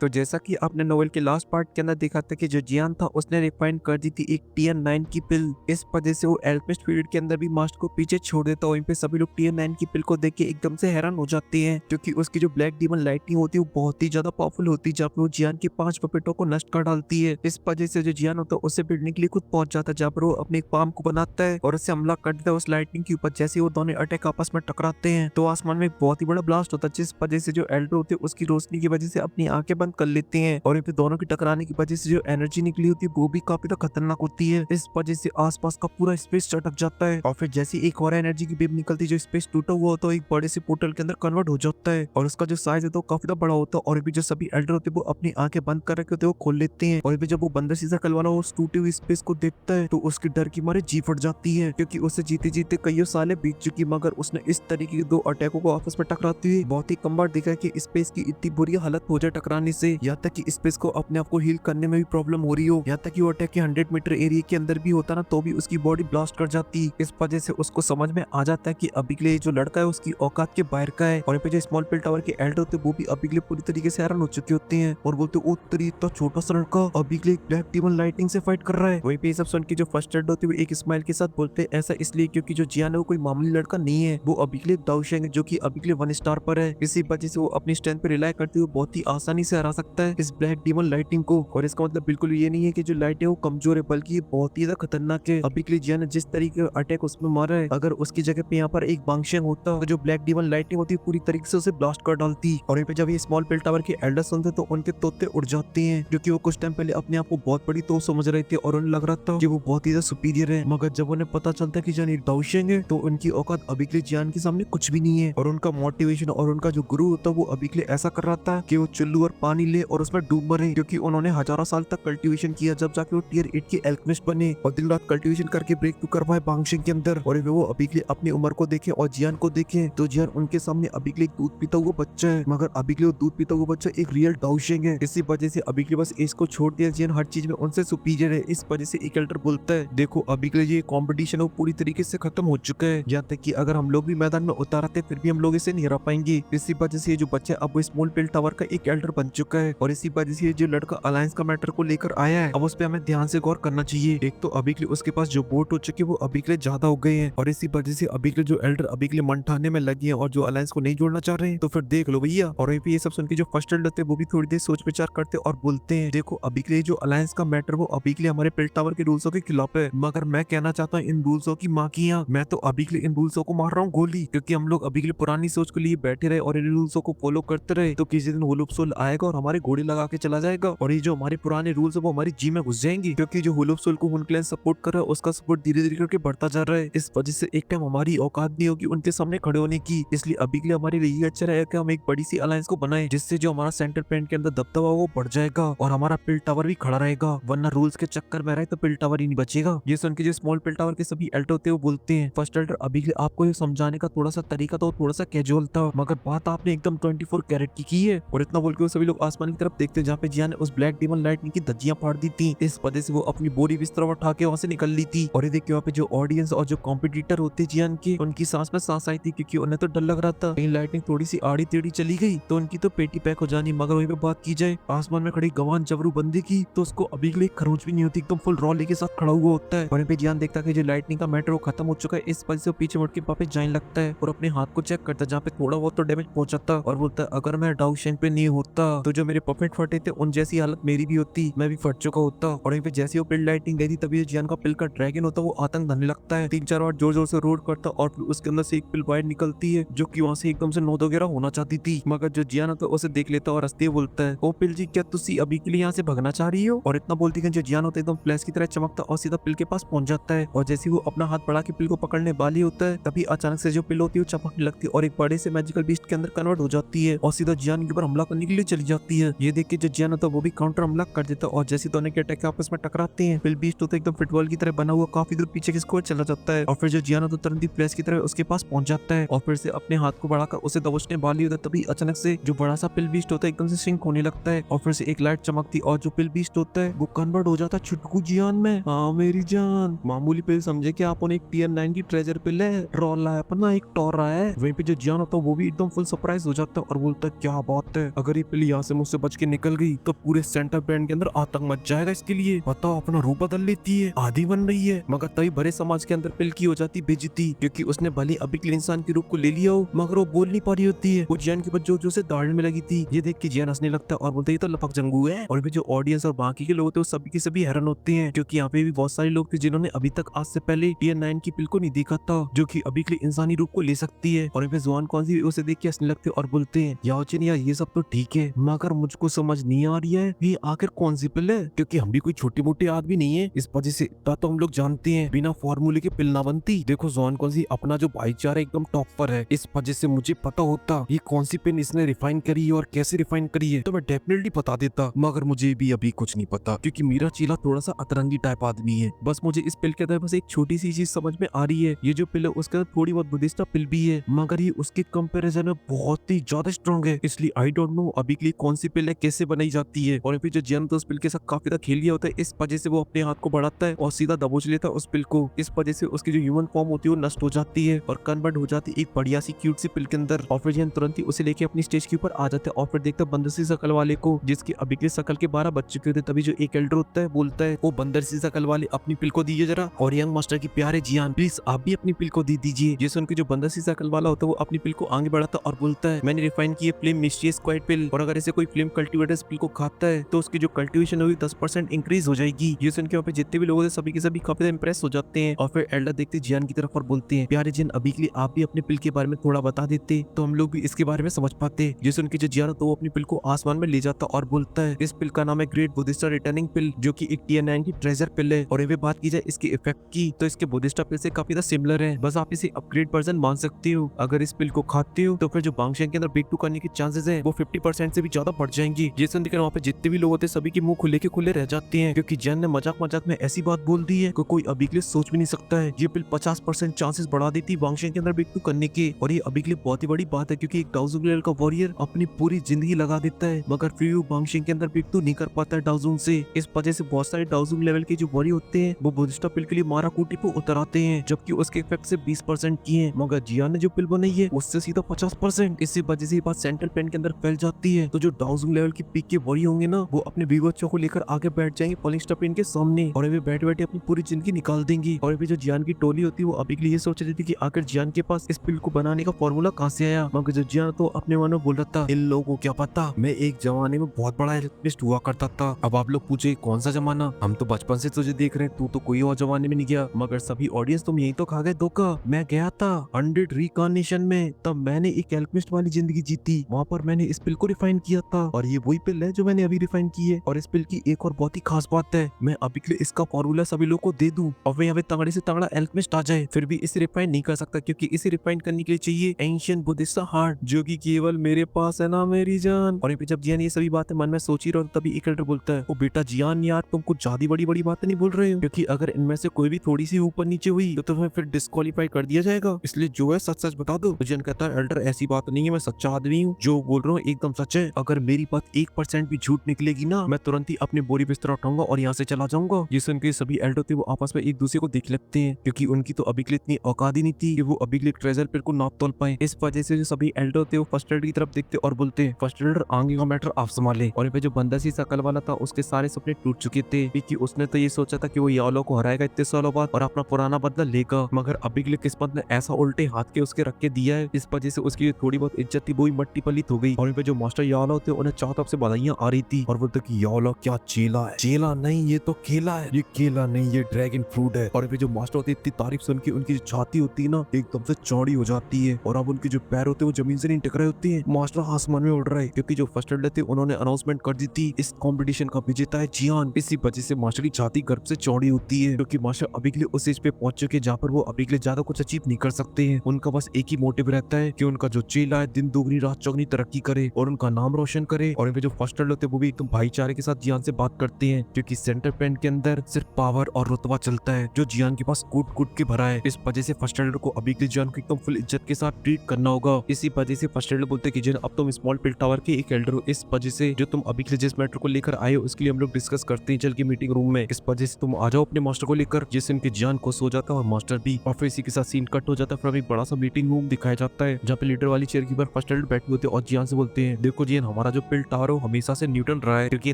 तो जैसा कि आपने नोवेल के लास्ट पार्ट के अंदर देखा था कि जो जियान था उसने रिफाइन कर दी थी एक TN9 की पिल। इस वजह से वो अल्केमिस्ट पीरियड के अंदर भी मास्टर को पीछे छोड़ देता है। वहीं पे सभी लोग TN9 की पिल को देख के एकदम से हैरान हो जाते हैं, क्योंकि उसकी जो ब्लैक डीमन लाइटनिंग होती है वो बहुत ही ज्यादा पावरफुल होती है, जहाँ पे वो जियान के 5 पपेटों को नष्ट कर डालती है। इस वजह से जो जियान होता है उससे भिड़ने के लिए खुद पहुंच जाता है, जहाँ पर वो अपने एक पाम को बनाता है और उससे हमला कर देता है उस लाइटनिंग के ऊपर। जैसे वो दोनों अटैक आपस में टकराते हैं तो आसमान में एक बहुत ही बड़ा ब्लास्ट होता है, जिस वजह से जो एल्डर होते हैं उसकी रोशनी की वजह से अपनी आंखें बंद कर लेते हैं, और फिर दोनों की टकराने की वजह से जो एनर्जी निकली होती है वो भी काफी ज्यादा खतरनाक होती है। इस वजह से आसपास का पूरा स्पेस चटक जाता है, और फिर जैसे एक और एनर्जी की बीम निकलती है, जो स्पेस टूटा हुआ होता है एक बड़े से पोर्टल के अंदर कन्वर्ट हो जाता है, और उसका जो साइज है तो काफी ज्यादा बड़ा होता है। और भी जो सभी एल्डर होते हैं वो अपनी आंखें बंद कर रखे होते हैं वो खोल लेते हैं, और भी जब वो बंदर सीजर कल वाला उस टूटी हुई स्पेस को देखता है तो उसके डर की मारे जी फट जाती है, क्योंकि उसे जीते जीते कई साल बीत चुकी, मगर उसने इस तरीके के दो अटैकों को आपस में टकराते हुए बहुत ही कम बार देखा है कि स्पेस की इतनी बुरी हालत हो जाए टकराने से, यहाँ तक कि स्पेस को अपने आप को हील करने में भी प्रॉब्लम हो रही हो। यहाँ तक कि वो अटैक के 100 मीटर एरिया के अंदर भी होता ना तो भी उसकी बॉडी ब्लास्ट कर जाती। इस वजह से उसको समझ में आ जाता है कि अभी के लिए जो लड़का है उसकी औकात के बाहर का है, और यहाँ पे जो स्मॉल पिल टावर के एल्डर होते हैं वो भी अभी के लिए पूरी तरीके से हैरान हो चुके होते हैं और बोलते ओ तेरी इतना छोटा सा लड़का अभी के लिए ब्लैक डीमन लाइटिंग से फाइट कर रहा है। वहीं पे ये सब सुन के जो फर्स्ट एड होते हैं एक स्माइल के साथ बोलते हैं ऐसा इसलिए क्योंकि जो जियान है वो कोई मामूली लड़का नहीं है, वो अभी के लिए दाऊशेंग है जो कि अभी के लिए 1 स्टार पर है। इसी वजह से वो अपनी स्ट्रेंथ पे रिलाई करते हुए बहुत ही आसानी से हरा सकता है इस ब्लैक डीमन लाइटिंग को। और इसका मतलब बिल्कुल ये नहीं है कि जो लाइट है वो कमजोर है, बल्कि ये बहुत ही ज्यादा खतरनाक है। अभी के लिए जियान ने जिस तरीके का अटैक उसमें मारा है, अगर उसकी जगह पे यहाँ पर एक बांगशेंग होता तो जो ब्लैक डीमन लाइटिंग होती पूरी तरीके से उसे ब्लास्ट कर डालती। और यहाँ पे जब ये स्मॉल पिल टावर के एल्डर सुनते तो उनके तोते उड़ जाते हैं, क्योंकि वो कुछ टाइम पहले अपने आप को बहुत बड़ी तो समझ रहे थे और उन्हें लग रहा था कि वो बहुत ही ज्यादा सुपीरियर है, मगर जब उन्हें पता चलता है कि जियान एक दाऊशेंग है तो उनकी औकात अभी के लिए जियान के सामने कुछ भी नहीं है। और उनका मोटिवेशन और उनका जो गुरु होता है वो अभी के लिए ऐसा कर रहा था कि वो चुल्लू और पानी ले और उसमें डूब मरे, क्योंकि उन्होंने हजारों साल तक कल्टीवेशन किया जब जाके वो टियर 8 के एल्केमिस्ट बने और दिन रात कल्टीवेशन करके ब्रेक थ्रू करवाए बांगशेंग के अंदर। और वो अभी के लिए अपनी उम्र को देखे और जियान को देखे तो जियान उनके सामने अभी के लिए दूध पीता हुआ बच्चा है, मगर अभी के लिए दूध पीता हुआ बच्चा एक रियल दाऊशेंग है। इसी वजह से अभी के लिए बस इसको छोड़ दिया, जियान हर चीज में उनसे सुपीरियर है। इस वजह से एक एल्डर बोलता है देखो अभी के लिए ये कॉम्पिटिशन वो पूरी तरीके से खत्म हो चुका है, यहाँ तक कि अगर हम लोग भी मैदान में उतार आते फिर भी हम लोग इसे नहीं हरा पाएंगे। इसी वजह से ये जो बच्चा है अब वो स्मॉल पिल टावर का एक एल्डर बन चुका है, और इसी वजह से ये जो लड़का अलायंस का मैटर को लेकर आया है अब उस पर हमें ध्यान से गौर करना चाहिए। एक तो अभी के लिए उसके पास जो वोट हो चुके वो अभी के लिए ज्यादा हो गए हैं, और इसी वजह से अभी के लिए जो एल्डर अभी के लिए मन ठाने में लगी है और जो अलायंस को नहीं जोड़ना चाह रहे हैं तो फिर देख लो भैया। और वहीं पे ये सब सुन के जो फर्स्ट एल्डर थे वो भी थोड़ी देर सोच विचार करते और बोलते हैं देखो अभी के लिए जो अलायंस का मैटर वो अभी के लिए हमारे पिल टावर के रूल्सों के खिलाफ है, मगर मैं कहना चाहता हूँ इन रूल्सों की माँ की यहाँ मैं तो अभी के लिए इन रूल्सों को मार रहा हूँ गोली, क्योंकि हम लोग अभी के लिए पुरानी सोच को लिए बैठे रहे और इन रूल्सों को फॉलो करते रहे तो किसी दिन हुलुप सोल आएगा और हमारे घोड़े लगा के चला जाएगा, और ये जो हमारे पुराने रूल्स है वो हमारी जी में घुस जाएंगी, क्योंकि जो हुलुप सोल को हुन सपोर्ट कर रहा है उसका सपोर्ट धीरे धीरे करके बढ़ता जा रहा है। इस वजह से एक टाइम हमारी औकात नहीं होगी उनके सामने खड़े होने की, इसलिए अभी के लिए हमारे लिए अच्छा रहेगा कि हम एक बड़ी सी अलायंस को बनाए जिससे जो हमारा सेंटर पॉइंट के अंदर दबदबा वो बढ़ जाएगा और हमारा पिल टावर भी खड़ा रहेगा, वरना रूल्स के चक्कर में रहे तो पिल टावर ही नहीं बचेगा। ये सुन के जो स्मॉल पिल टावर के सभी एल्डर होते हैं वो बोलते हैं फर्स्ट एल्डर अभी के लिए आपको ये समझाने का थोड़ा सा तरीका तो थोड़ा सा कैजुअल था, मगर बात आपने एकदम 24 कैरेट की है। और इतना बोल के वो सभी लोग आसमान की तरफ देखते हैं जहाँ पे जियान ने उस ब्लैक डीमन लाइटनिंग की धज्जियां फाड़ दी थी। इस वजह से वो अपनी बोरी बिस्तर उठा के वहां से निकल ली थी, और ये देखिए वहाँ पे जो ऑडियंस और जो कॉम्पिटिटर होते जियान के उनकी सांस में सांस आई थी, क्योंकि उन्हें तो डर लग रहा था कहीं लाइटनिंग थोड़ी सी आड़ी टेढ़ी चली गई तो उनकी तो पेटी पैक हो जानी। मगर वहीं पे बात की जाए आसमान में खड़ी गवान जबरू बंदी की तो उसको अभी के लिए खरोच भी नहीं होती, एकदम फुल रॉ लेके साथ खड़ा हुआ होता है। और यहाँ पे जियान देखता है कि जो लाइटनिंग का मैटर वो खत्म हो चुका है, इस वजह से वो पीछे मुड़ के वापस जाने लगता है और अपने हाथ को चेक करता है जहाँ पे थोड़ा बहुत तो डैमेज पहुंचाता और बोलता है अगर मैं दाऊशेंग पे नहीं होता तो जो मेरे पपेट फटे थे उन जैसी हालत मेरी भी होती, मैं भी फट चुका होता। और वहीं पे जैसे वो पिल लाइटिंग गई थी तभी जियान का पिल का ड्रैगन होता है वो आतंक धरने लगता है, 3-4 बार जोर जोर से रोड करता और फिर उसके अंदर से एक पिल बाहर निकलती है जो कि वहां से एकदम से नोद वगैरह होना चाहती थी, मगर जो जियान होता है उसे देख लेता और हंसते हुए बोलता है ओ पिल जी क्या तुसी अभी के लिए यहाँ से भगना चाह रही हो। और इतना बोलती है जो जियान होता है एकदम फ्लैश की तरह चमकता और सीधा पिल के पास पहुंच जाता है, और जैसे वो अपना हाथ बढ़ा के पिल को पकड़ने वाली होता है तभी अचानक से जो पिल होती है वो चमकने लगती है और एक बड़े से मैजिकल बीस्ट के अंदर कन्वर्ट हो जाती है और सीधा जियान के ऊपर हमला करने के लिए चली जाती है। ये देख के जो जियान होता है वो भी काउंटर हमला कर देता है और जैसे दोनों के अटैक आपस में टकराते हैं पिल बीस्ट होता है एकदम फुटबॉल की तरह बना हुआ काफी दूर पीछे की स्कोर चला जाता है, और फिर जो जियान होता है तुरंत ही फ्लैश की तरह उसके पास पहुंच जाता है और फिर से अपने हाथ को बढ़ाकर उसे दबोचने वाली होता है तभी अचानक से जो बड़ा सा पिल बीस्ट होता है एकदम से सिंक होने लगता है और फिर से एक लाइट चमकती और जो पिल बीस्ट होता है वो कन्वर्ट हो जाता है छुटकू जियान में। हाँ मेरी जान मामूली पिल समझे कि आप एक TN9 की ट्रेजर पिल है, रोल है अपना एक टोरा है। वहीं पे जो जियान होता है वो भी एकदम फुल सरप्राइज हो जाता है और बोलता है क्या बात है, अगर ये पिल यहाँ से मुझसे बच के निकल गई तो पूरे सेंटर बैंड के अंदर आतंक मच जाएगा इसके लिए। बताओ, अपना रूप बदल लेती है, आधी बन रही है। मगर तभी बड़े समाज के अंदर पिल की हो जाती बेइज्जती, क्योंकि उसने भले अभी के लिए इंसान के रूप को ले लिया हो मगर वो बोल नहीं पा रही होती है। वो जियान के ऊपर जो से दौड़ने में लगी थी। ये देख के जियान हंसने लगता है और बोलते ये तो लपक जंगू है। और भी जो ऑडियंस और बाकी के लोग थे वो सभी के सभी हैरान होते हैं, क्योंकि यहाँ पे भी बहुत सारे लोग थे जिन्होंने अभी तक आज से पहले टीयर 9 की पिल को नहीं देखा था, जो कि अभी के लिए इंसानी रूप को ले सकती है। और फिर जुआन कौन सी उसे देख के हंसने लगते और बोलते हैं याओचिन यार ये सब तो ठीक है मगर मुझको समझ नहीं आ रही है ये आखिर कौन सी पिल है, क्योंकि हम भी कोई छोटे मोटे आदमी नहीं है। इस वजह से इतना तो हम लोग जानते हैं बिना फॉर्मूले के पिल ना बनती। देखो जुआन कौन सी अपना जो भाईचारा एकदम टॉप पर है, इस वजह से मुझे पता होता ये कौन सी पिन इसने रिफाइन करी है और कैसे रिफाइन करी है तो मैं डेफिनेटली बता देता, मगर मुझे भी अभी कुछ नहीं पता, क्योंकि मेरा चीला थोड़ा सा अतरंगी टाइप आदमी है। बस मुझे इस पिल के अंदर बस एक छोटी सी चीज समझ में आ रही है, ये जो पिल है उसके अंदर थोड़ी बहुत बुद्धिस्ट पिल भी है मगर ये उसके कंपैरिजन में बहुत ही ज्यादा स्ट्रॉन्ग है। इसलिए आई डोंट नो अभी के लिए कौन सी पिल है, कैसे बनाई जाती है। और फिर जो जियान तो उस पिल के साथ काफी ज्यादा खेल लिया होता है, इस वजह से वो अपने हाथ को बढ़ाता है और सीधा दबोच लेता है उस पिल को। इस वजह से उसकी जो ह्यूमन फॉर्म होती है वो नष्ट हो जाती है और कन्वर्ट हो जाती है एक बढ़िया सी क्यूट सी पिल के अंदर। और फिर जियान तुरंत ही उसे लेके अपनी स्टेज के ऊपर आ जाता है और फिर देखता है बंदर सी शकल वाले को, जिसकी अभी के शकल के 12 बच चुके थे। तभी जो एक एल्डर होता है बोलता है वो बंदर सी शकल वाले अपनी पिल को दीजिए जरा, और यंग मास्टर की प्यारे जियान प्लीज आप भी अपनी पिल को दे दीजिए। जैसे उनकी जो बंदर सी शकल वाला होता है वो अपनी पिल को आगे बढ़ाता और बोलता है मैंने रिफाइन की फ्लेम मिस्टीरियस क्वाइट पिल, और अगर इसे कोई फ्लेम कल्टीवेटर इस पिल को खाता है तो उसकी जो कल्टीवेशन होगी 10% इंक्रीज हो जाएगी। ये सुन के वहाँ पे जितने भी लोग थे सभी के सभी काफी ज्यादा इंप्रेस हो जाते हैं। और फिर एल्डर देखते जियान की तरफ और बोलते हैं प्यारे जियान अभी के लिए आप भी अपने पिल के बारे में थोड़ा बता देते तो हम लोग भी इसके बारे में समझ पाते। जैसे उनकी जो जियान तो वो अपनी पिल को आसमान में ले जाता और बोलता है इस पिल का नाम है ग्रेट बुद्धिस्टा रिटर्निंग पिल, जो की एक टीयर 9 की ट्रेजर पिल है। और ये बात की जाए इसके इफेक्ट की तो इसके बुद्धिस्टा पिल से काफी ज्यादा सिमिलर है, बस आप इसे अपग्रेड वर्जन मान सकते हो। अगर इस पिल को खाते हो तो फिर जो बांगशेंग के अंदर ब्रेक टू करने के चांसेस है वो 50% से भी ज्यादा बढ़ जाएंगी। जैसे देखकर वहाँ पे जितने भी लोग होते सभी के मुंह खुले के खुले रह जाते हैं, क्योंकि जैन ने मजाक मजाक में ऐसी बात बोल दी है कोई अभी के लिए सोच भी नहीं सकता है। ये पिल 50% चांसेस बढ़ा देती है बांगशेंग के अंदर ब्रेक टू करने के, और ये अभी के लिए बहुत ही बड़ी बात है, क्योंकि एक डाउजूंग लेवल का वॉरियर अपनी पूरी जिंदगी लगा देता है मगर फिर वो बांगशेंग के अंदर ब्रेक टू नहीं कर पाता है डाउजूंग से। इस वजह से बहुत सारे डाउजूंग लेवल के जो वॉरियर होते हैं वो बुद्धिस्टा पिल के लिए मारा कूटी पे उतर आते हैं, जबकि उसके इफेक्ट से 20% की है, मगर जियान ने जो पिल बनाई है उससे सीधा 50%। इसी वजह से बात सेंट्रल पेन के अंदर फैल जाती है, तो जो डाउजूंग लेवल की पीक के वॉरियर होंगे ना वो अपने बच्चों को लेकर आगे बैठ जाएंगे पॉलिंग पेन के सामने और वे बैठे बैठे अपनी पूरी जिंदगी निकाल देंगी। और जो जियान की टोली होती है वो अभी के लिए ये सोच रही थी कि आखिर जियान के पास इस पिल को बनाने का फॉर्मूला कहाँ से आया, मगर जो जियान तो अपने मन में बोल रहा था इन लोगों को क्या पता मैं एक जमाने में बहुत बड़ा एल्केमिस्ट हुआ करता था। अब आप लोग पूछे कौन सा जमाना, हम तो बचपन से तुझे देख रहे हैं, तू तो कोई और जमाने में नहीं गया, मगर सभी ऑडियंस तुम यही तो खा गए धोखा। मैं गया था 100 रिकार्नेशन में, तब मैंने एक एल्केमिस्ट वाली जिंदगी जीती, वहाँ पर मैंने इस पिल को रिफाइन किया था और ये वही पिल है जो मैंने अभी रिफाइन की है। और इस पिल की एक और बहुत ही खास बात है, मैं अभी के लिए इसका फॉर्मूला सभी लोग को दे दूं और वे यहाँ पे तगड़े से तगड़ा एल्केमिस्ट आ जाए फिर भी इसे रिफाइन नहीं कर सकता, क्योंकि इसे रिफाइन करने के लिए चाहिए एंशिएंट बुद्धिस्ट हार्ट, जो कि केवल मेरे पास है ना मेरी जान। और जब जियान ये सभी बातें मन में सोच ही रहा तभी एक एल्डर बोलता है ओ बेटा जियान यार तुम कुछ ज्यादा बड़ी बड़ी बातें नहीं बोल रहे हो, क्योंकि अगर इनमें से कोई भी थोड़ी सी ऊपर नीचे हुई तो तुम्हें फिर डिस्क्वालीफाई कर दिया जाएगा, इसलिए जो है सच सच बता दो। जियान कहता है एल्डर ऐसी बात नहीं है, मैं सच्चा आदमी हूँ, जो बोल रहा हूँ एकदम सच है, अगर मेरी बात 1% भी झूठ निकलेगी ना मैं तुरंत ही अपनी बोरी बिस्तर उठाऊंगा और यहाँ से चला जाऊंगा। ये सुन के सभी एल्डर थे वो आपस में एक दूसरे को देख लेते हैं, क्योंकि उनकी तो अभी के लिए इतनी औकात ही नहीं थी कि वो अभी के लिए ट्रेजर पिल को नाप तोल पाए। इस वजह से जो सभी एल्डर थे वो फर्स्ट एल्डर की तरफ देखते और बोलते फर्स्ट एल्डर आगे का मैटर आप संभाले। और जो बंदा सी शकल वाला था उसके सारे सपने टूट चुके थे, क्योंकि उसने तो ये सोचा था कि वो यालो को हराएगा इतने सालों बाद और अपना पुराना बदला लेगा, मगर अभी के लिए किस्मत ने ऐसा उल्टे हाथ के उसके रख के दिया है, इस वजह से उसकी थोड़ी बहुत इज्जत थी वो ही मट्टी पलित हो गई। और जो मास्टर यालो थे उन्हें चारों तरफ से बधाइयां आ रही थी और बोलते कि यालो क्या चेला है, चेला नहीं ये तो केला है, ये केला नहीं ये ड्रैगन फ्रूट है। और जो मास्टर होती इतनी तारीफ सुन के उनकी जो छाती होती है ना एकदम से चौड़ी हो जाती है और अब उनके जो पैर होते हैं वो जमीन से नहीं टकराए होती है, मास्टर आसमान में उड़ रहा है, क्योंकि जो फर्स्ट एल्डर थे उन्होंने अनाउंसमेंट कर दी थी इस कंपटीशन का विजेता है जियान। इसी वजह से मास्टर की छाती गर्भ से चौड़ी होती है, क्योंकि मास्टर अभी के लिए उस स्टेज पे पहुंच चुके जहाँ पर वो अभी के लिए ज्यादा कुछ अचीव नहीं कर सकते हैं। उनका बस एक ही मोटिव रहता है कि उनका जो चेला है दिन दोगुनी रात चौगुनी तरक्की करे और उनका नाम रोशन करे। और जो फर्स्ट एल्डर थे वो भी एकदम भाईचारे के साथ जियान से बात करते हैं, क्योंकि सेंटर पेंट के अंदर सिर्फ पावर और रुतबा चलता है जो जियान के पास कूट कूट के भरा है। इस वजह से फर्स्ट एल्डर को अभी के लिए जियान को एकदम फुल इज्जत के साथ ट्रीट करना होगा। इसी वजह से फर्स्ट एल्डर बोलते कि जियान अब तुम स्मॉल पिल टावर के एक एल्डर हो, इस वजह से जो तुम अभी के लिए जिस मैटर को लेकर आए हो उसके लिए हम लोग डिस्कस करते हैं चल के मीटिंग रूम में। इस वजह से तुम आ जाओ अपने मास्टर को लेकर, जिससे उनके जियान खुश हो जाता है और मास्टर भी। और फिर इसी के साथ सीन कट हो जाता है, फिर एक बड़ा सा मीटिंग रूम दिखाया जाता है जहाँ पे लीडर वाली चेयर के ऊपर फर्स्ट एल्डर बैठे होते हैं और जियान से बोलते हैं देखो जियान हमारा जो पिल टावर है हमेशा से न्यूट्रल रहा है, क्योंकि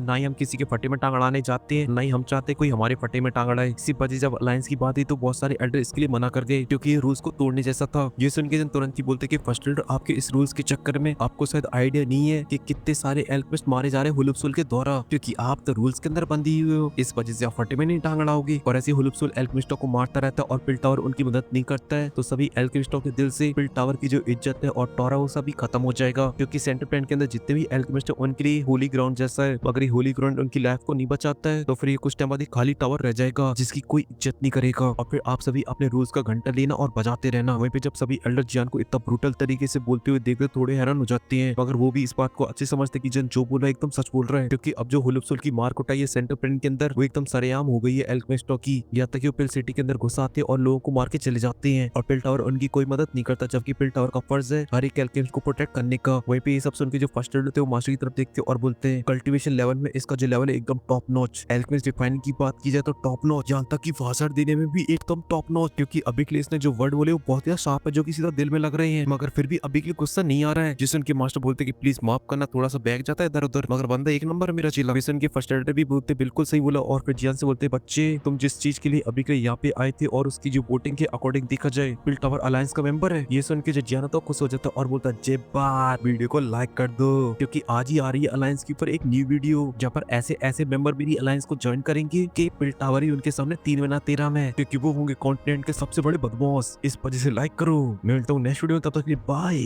ना ही हम किसी के फटे में टांग अड़ाने जाते हैं, ना ही हम चाहते कोई हमारे फटे में टांग अड़ाए। इसी वजह जब अलायंस की बात हुई तो बहुत सारे एल्डर इसके लिए मना कर गए, क्योंकि ये रूल्स को तोड़ने जैसा था। ये सुन के जन तुरंत ही बोलते कि फर्स्ट एल्डर आपके इस रूल्स के चक्कर में आपको शायद आइडिया नहीं है कि कितने सारे एल्केमिस्ट मारे जा रहे हैं हुलुपसुल के द्वारा, क्योंकि आप तो रूल्स के अंदर बंदी हुए हो, इस वजह से आप फटे में नहीं टांग अड़ाओगे। और ऐसे हुलुपसुल एल्केमिस्टों को मारता रहता है और पिल टावर उनकी मदद नहीं करता है, तो सभी एल्केमिस्टों के दिल से पिल टावर की जो इज्जत है और टोरा वो सभी खत्म हो जाएगा, क्योंकि सेंटर प्लैनेट के अंदर जितने भी एल्केमिस्ट है उनके लिए होली ग्राउंड जैसा है। अगर ये होली ग्राउंड उनकी लाइफ को नहीं बचाता है तो फिर ये कुछ टाइम बाद खाली टावर रह जाएगा जिसकी कोई इज्जत नहीं करेगा, और फिर आप सभी अपने रूल्स का घंटा लेना और बजाते रहना। वहीं पे जब सभी एल्डर जियान को इतना ब्रूटल तरीके से बोलते हुए देखकर थोड़े हैरान हो जाते हैं, मगर वो भी इस बात को अच्छे समझते कि जन जो बोल रहा है एकदम सच बोल रहा है, क्योंकि अब जो हुलुपसुल की मार कुटाई है सेंटर प्लैनेट के अंदर वो एकदम सरेआम हो गई है एल्केमिस्टों की। यहाँ तक कि वो पिल सिटी के अंदर घुस आते हैं और लोगों को मार के चले जाते हैं, और पिल टावर उनकी कोई मदद नहीं करता, जबकि पिल टावर का फर्ज है हर एक एल्केमिस्ट को प्रोटेक्ट करने का। वहीं पे ये सब सुन के जो फर्स्ट एल्डर थे वो मास्टर की तरफ देखते हैं और बोलते हैं कल्टीवेशन लेवल में इसका जो लेवल है एकदम टॉप नॉच। एल्केमिस्ट डिफाइन की बात की जाए तो टॉप नॉच, यहाँ तक कि भाषण देने में भी एकदम टॉप नॉच, क्योंकि अभी के लिए इसने जो वर्ड बोले वो बहुत ही शार्प है जो कि सीधा दिल में लग रहे हैं, मगर फिर भी अभी के लिए गुस्सा नहीं आ रहा है। जिस उनके मास्टर बोलते कि प्लीज माफ करना, थोड़ा सा बैग जाता है इधर उधर, मगर बंदा एक नंबर है मेरा चीला। वैसे उनके फर्स्ट एल्डर भी बोलते बिल्कुल सही बोला, और फिर जियान से बोलते बच्चे तुम जिस चीज के लिए अभी के लिए यहाँ पे आए थे और उसकी जो वोटिंग के अकॉर्डिंग देखा जाए पिल टावर अलायंस का मेंबर है। ये सुन के जो जियान तो खुश हो जाता और बोलता जे बात वीडियो को लाइक कर दो, क्योंकि आज ही आ रही है अलायंस के ऊपर एक न्यू वीडियो जहाँ पर ऐसे ऐसे मेंबर मेरी अलायंस को ज्वाइन करेंगे कि पिल टावर ही उनके सामने 3 बना 13 में, क्योंकि वो होंगे कॉन्टिनेंट के सबसे बड़े बदमाश। इस वजह से लाइक करो। मैं मिलता हूँ नेक्स्ट वीडियो में, तब तक के लिए बाय।